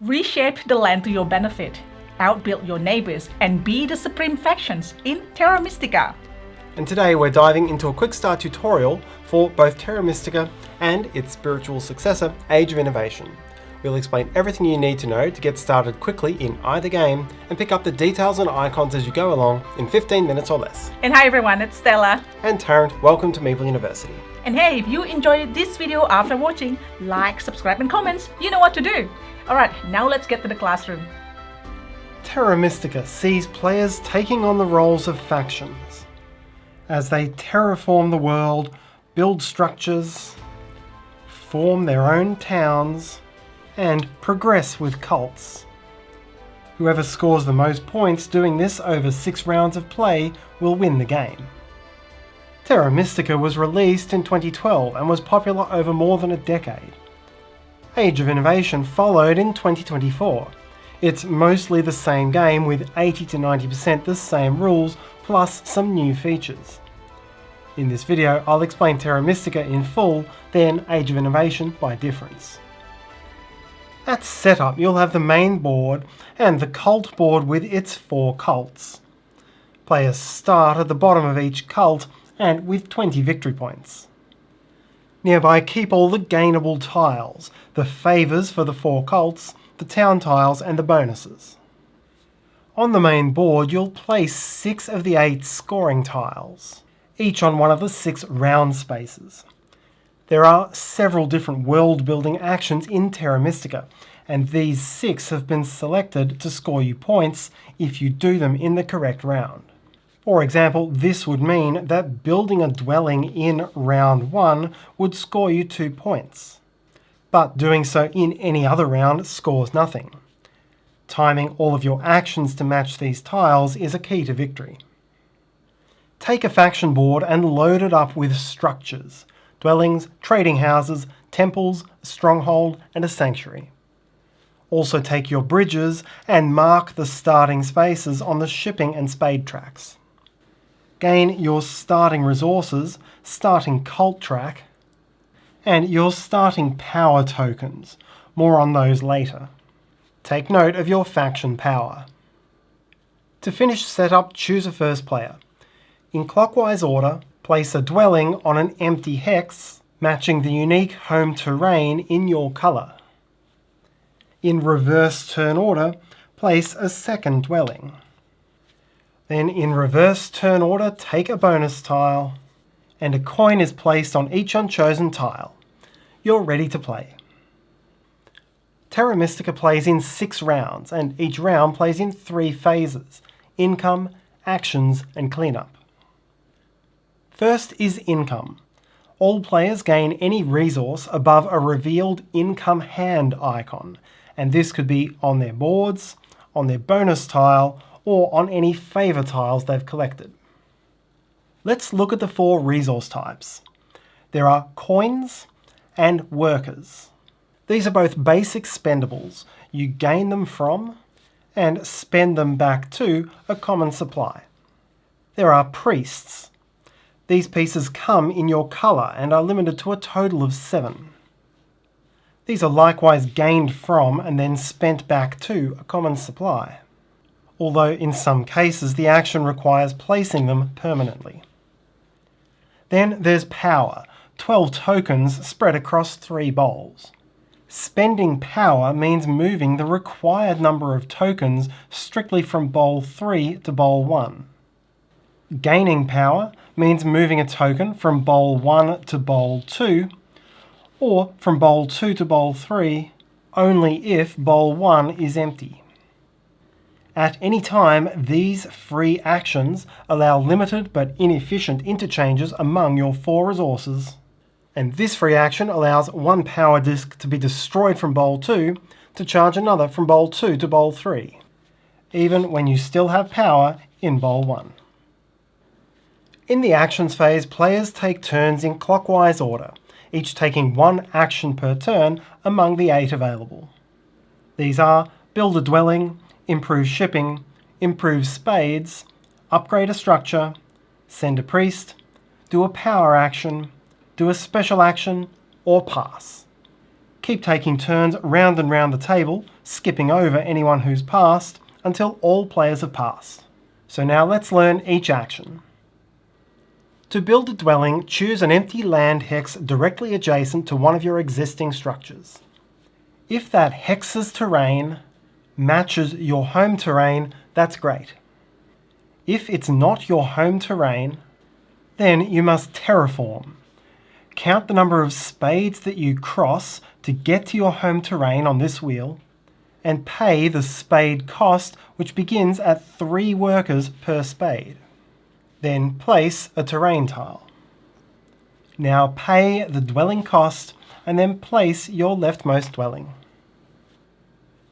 Reshape the land to your benefit, outbuild your neighbors, and be the supreme factions in Terra Mystica. And today we're diving into a quick start tutorial for both Terra Mystica and its spiritual successor, Age of Innovation. We'll explain everything you need to know to get started quickly in either game and pick up the details and icons as you go along in 15 minutes or less. And hi everyone, it's Stella. And Tarrant, welcome to Meeple University. And hey, if you enjoyed this video after watching, like, subscribe and comments, you know what to do. Alright, now let's get to the classroom. Terra Mystica sees players taking on the roles of factions as they terraform the world, build structures, form their own towns, and progress with cults. Whoever scores the most points doing this over 6 rounds of play will win the game. Terra Mystica was released in 2012 and was popular over more than a decade. Age of Innovation followed in 2024. It's mostly the same game with 80 to 90% the same rules plus some new features. In this video I'll explain Terra Mystica in full, then Age of Innovation by difference. At setup you'll have the main board and the cult board with its 4 cults. Players start at the bottom of each cult and with 20 victory points. Nearby keep all the gainable tiles, the favours for the 4 cults, the town tiles and the bonuses. On the main board you'll place 6 of the 8 scoring tiles, each on one of the 6 round spaces. There are several different world building actions in Terra Mystica, and these 6 have been selected to score you points if you do them in the correct round. For example, this would mean that building a dwelling in round 1 would score you 2 points. But doing so in any other round scores nothing. Timing all of your actions to match these tiles is a key to victory. Take a faction board and load it up with structures, dwellings, trading houses, temples, a stronghold and a sanctuary. Also take your bridges and mark the starting spaces on the shipping and spade tracks. Gain your starting resources, starting cult track, and your starting power tokens. More on those later. Take note of your faction power. To finish setup, choose a first player. In clockwise order, place a dwelling on an empty hex, matching the unique home terrain in your colour. In reverse turn order, place a second dwelling. Then in reverse turn order, take a bonus tile, and a coin is placed on each unchosen tile. You're ready to play. Terra Mystica plays in 6 rounds, and each round plays in 3 phases: income, actions, and cleanup. First is income. All players gain any resource above a revealed income hand icon, and this could be on their boards, on their bonus tile, or on any favour tiles they've collected. Let's look at the 4 resource types. There are coins and workers. These are both basic spendables. You gain them from and spend them back to a common supply. There are priests. These pieces come in your colour and are limited to a total of 7. These are likewise gained from and then spent back to a common supply, although in some cases the action requires placing them permanently. Then there's power, 12 tokens spread across 3 bowls. Spending power means moving the required number of tokens strictly from bowl 3 to bowl 1. Gaining power means moving a token from bowl 1 to bowl 2, or from bowl 2 to bowl 3, only if bowl 1 is empty. At any time, these free actions allow limited but inefficient interchanges among your 4 resources, and this free action allows 1 power disc to be destroyed from bowl 2 to charge another from bowl 2 to bowl 3, even when you still have power in bowl 1. In the actions phase, players take turns in clockwise order, each taking 1 action per turn among the 8 available. These are build a dwelling, improve shipping, improve spades, upgrade a structure, send a priest, do a power action, do a special action, or pass. Keep taking turns round and round the table, skipping over anyone who's passed, until all players have passed. So now let's learn each action. To build a dwelling, choose an empty land hex directly adjacent to one of your existing structures. If that hex's terrain matches your home terrain, that's great. If it's not your home terrain, then you must terraform. Count the number of spades that you cross to get to your home terrain on this wheel, and pay the spade cost, which begins at 3 workers per spade. Then place a terrain tile. Now pay the dwelling cost and then place your leftmost dwelling.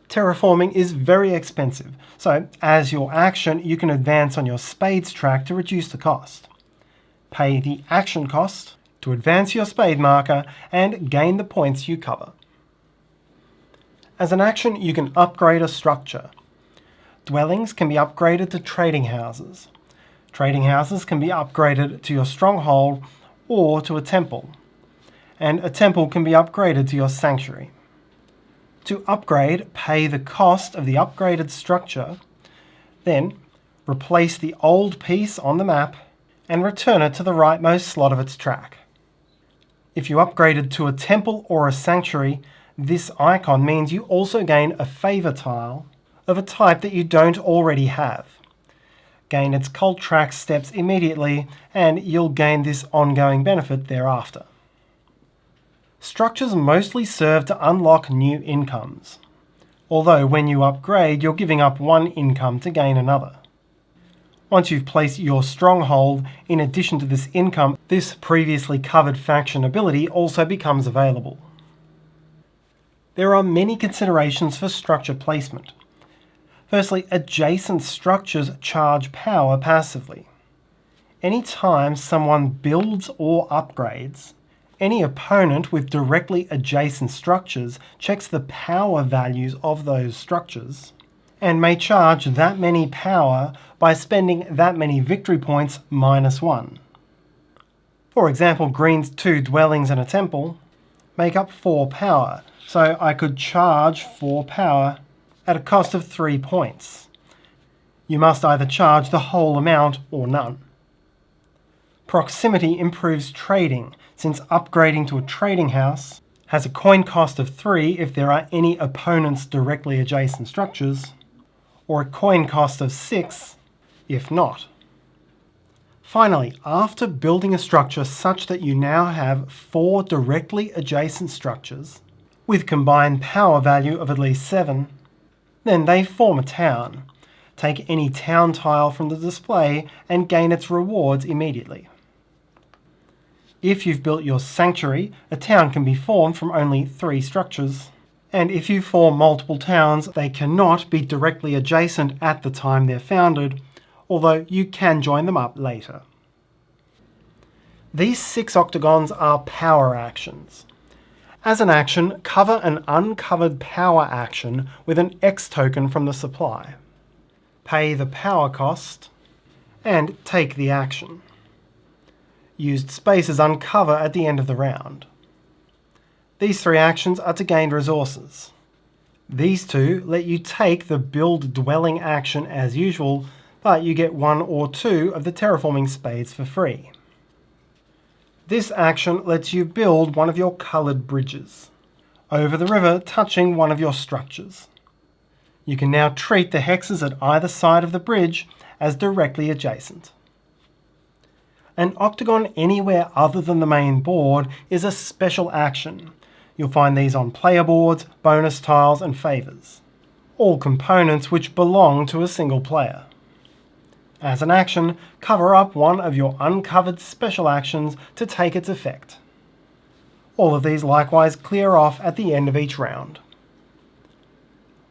Terraforming is very expensive, so as your action you can advance on your spades track to reduce the cost. Pay the action cost to advance your spade marker and gain the points you cover. As an action, you can upgrade a structure. Dwellings can be upgraded to trading houses. Trading houses can be upgraded to your stronghold or to a temple. And a temple can be upgraded to your sanctuary. To upgrade, pay the cost of the upgraded structure, then replace the old piece on the map and return it to the rightmost slot of its track. If you upgraded to a temple or a sanctuary, this icon means you also gain a favour tile of a type that you don't already have. Gain its cult track steps immediately and you'll gain this ongoing benefit thereafter. Structures mostly serve to unlock new incomes, although when you upgrade you're giving up one income to gain another. Once you've placed your stronghold, in addition to this income, this previously covered faction ability also becomes available. There are many considerations for structure placement. Firstly, adjacent structures charge power passively. Anytime someone builds or upgrades, any opponent with directly adjacent structures checks the power values of those structures and may charge that many power by spending that many victory points -1. For example, green's 2 dwellings and a temple make up 4 power, so I could charge 4 power at a cost of 3 points. You must either charge the whole amount or none. Proximity improves trading, since upgrading to a trading house has a coin cost of 3 if there are any opponents directly adjacent structures, or a coin cost of 6 if not. Finally, after building a structure such that you now have 4 directly adjacent structures, with combined power value of at least 7, then they form a town. Take any town tile from the display and gain its rewards immediately. If you've built your sanctuary, a town can be formed from only 3 structures. And if you form multiple towns, they cannot be directly adjacent at the time they're founded, although you can join them up later. These 6 octagons are power actions. As an action, cover an uncovered power action with an X token from the supply. Pay the power cost, and take the action. Used spaces uncover at the end of the round. These 3 actions are to gain resources. These 2 let you take the build dwelling action as usual, but you get 1 or 2 of the terraforming spades for free. This action lets you build one of your coloured bridges over the river, touching one of your structures. You can now treat the hexes at either side of the bridge as directly adjacent. An octagon anywhere other than the main board is a special action. You'll find these on player boards, bonus tiles and favours, all components which belong to a single player. As an action, cover up one of your uncovered special actions to take its effect. All of these likewise clear off at the end of each round.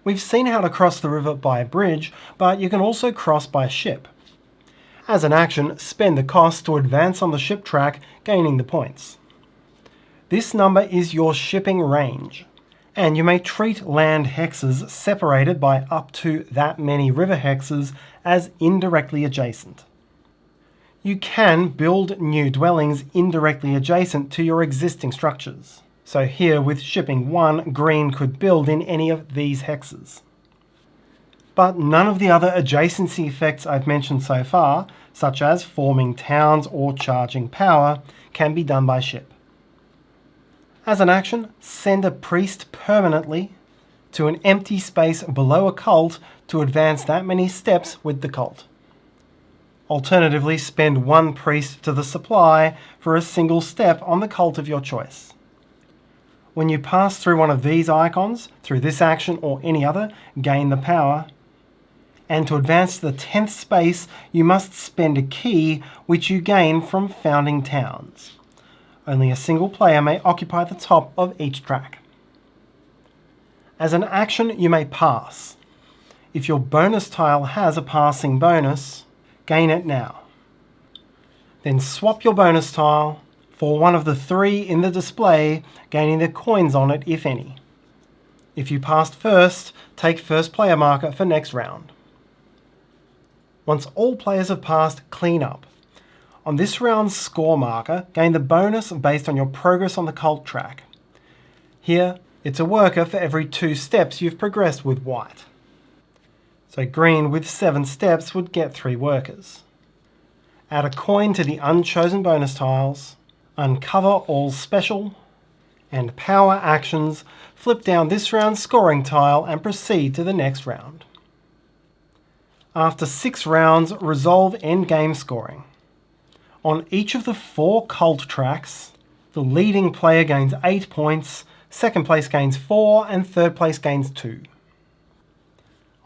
We've seen how to cross the river by bridge, but you can also cross by ship. As an action, spend the cost to advance on the ship track, gaining the points. This number is your shipping range, and you may treat land hexes separated by up to that many river hexes as indirectly adjacent. You can build new dwellings indirectly adjacent to your existing structures. So here with shipping 1, green could build in any of these hexes. But none of the other adjacency effects I've mentioned so far, such as forming towns or charging power, can be done by ship. As an action, send a priest permanently to an empty space below a cult to advance that many steps with the cult. Alternatively, spend 1 priest to the supply for a single step on the cult of your choice. When you pass through one of these icons, through this action or any other, gain the power. And to advance to the 10th space, you must spend a key which you gain from founding towns. Only a single player may occupy the top of each track. As an action, you may pass. If your bonus tile has a passing bonus, gain it now. Then swap your bonus tile for one of the 3 in the display, gaining the coins on it if any. If you passed first, take first player marker for next round. Once all players have passed, clean up. On this round's score marker, gain the bonus based on your progress on the cult track. Here, it's a worker for every 2 steps you've progressed with white. So green with 7 steps would get 3 workers. Add a coin to the unchosen bonus tiles, uncover all special, and power actions, flip down this round's scoring tile and proceed to the next round. After 6 rounds, resolve endgame scoring. On each of the 4 cult tracks, the leading player gains 8 points, second place gains 4, and third place gains 2.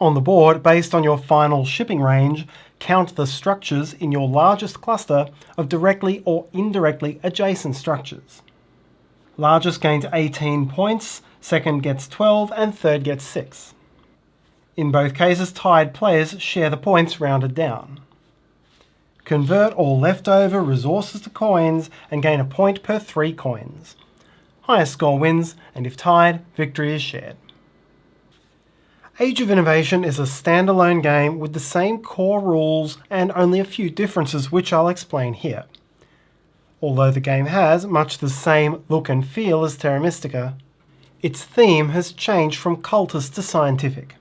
On the board, based on your final shipping range, count the structures in your largest cluster of directly or indirectly adjacent structures. Largest gains 18 points, second gets 12, and third gets 6. In both cases, tied players share the points rounded down. Convert all leftover resources to coins and gain a point per 3 coins. Highest score wins, and if tied, victory is shared. Age of Innovation is a standalone game with the same core rules and only a few differences which I'll explain here. Although the game has much the same look and feel as Terra Mystica, its theme has changed from cultist to scientific.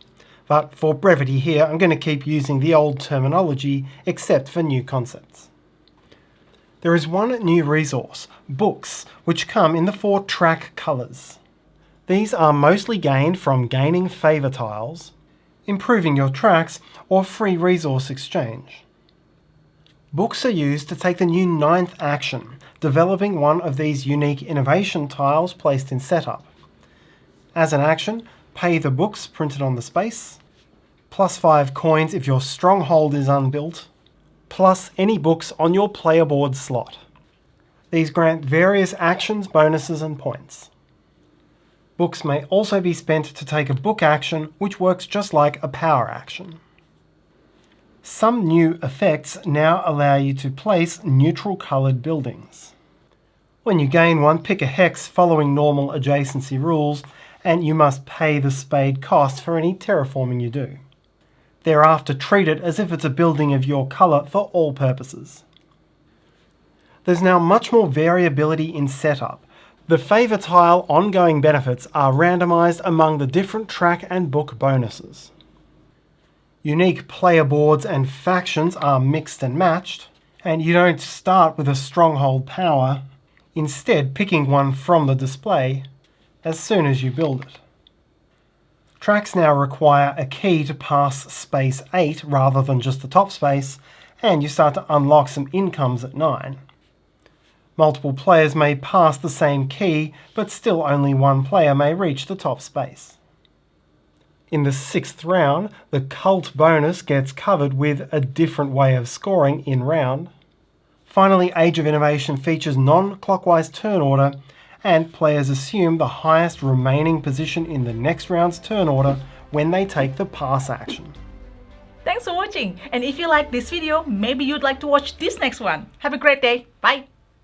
But for brevity here, I'm going to keep using the old terminology except for new concepts. There is one new resource, books, which come in the 4 track colours. These are mostly gained from gaining favour tiles, improving your tracks, or free resource exchange. Books are used to take the new 9th action, developing one of these unique innovation tiles placed in setup. As an action, pay the books printed on the space, plus 5 coins if your stronghold is unbuilt, plus any books on your player board slot. These grant various actions, bonuses, and points. Books may also be spent to take a book action, which works just like a power action. Some new effects now allow you to place neutral coloured buildings. When you gain one, pick a hex following normal adjacency rules, and you must pay the spade cost for any terraforming you do. Thereafter, treat it as if it's a building of your colour for all purposes. There's now much more variability in setup. The favour tile ongoing benefits are randomised among the different track and book bonuses. Unique player boards and factions are mixed and matched, and you don't start with a stronghold power, instead picking one from the display as soon as you build it. Tracks now require a key to pass space 8 rather than just the top space, and you start to unlock some incomes at 9. Multiple players may pass the same key, but still only one player may reach the top space. In the 6th round, the cult bonus gets covered with a different way of scoring in round. Finally, Age of Innovation features non-clockwise turn order, and players assume the highest remaining position in the next round's turn order when they take the pass action. Thanks for watching, and if you like this video, maybe you'd like to watch this next one. Have a great day. Bye!